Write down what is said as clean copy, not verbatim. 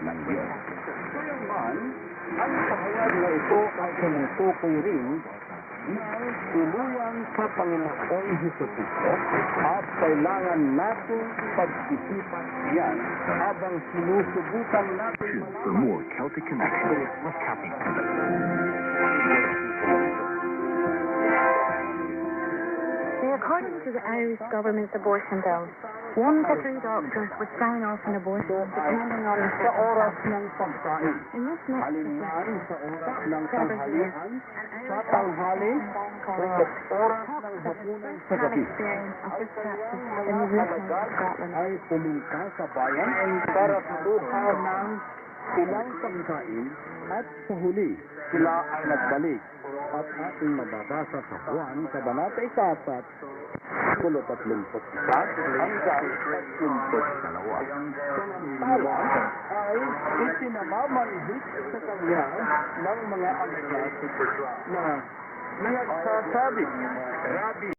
ng Diyos. Kailanman, ang pahayag na ito ay tumutukoy rin ng tuluyang sa Panginoong Jesucristo at kailangan natin pag-isipan yan habang sinusubukan natin For more Celtic connection with Kathy Pennant. According to the Irish government's abortion bill, 1 to 3 doctors would sign off an abortion depending on the sa oras ng pagkain. In this next Halimbawa sa oras ng tanghalian, sa tanghali, o oras ng hapunan sa gabi. experience of this practice in Mga the region of alagad Scotland. ay pumunta sa bayan para kumuha ng ilang pagkain at sa huli sila ay nagbalik at ating mababasa sa Juan Kabanata 4, Kulo 31 hanggang 32. Samantala ay itinamamanhik sa kanya ng mga alagad na nagsasabi, Rabbi,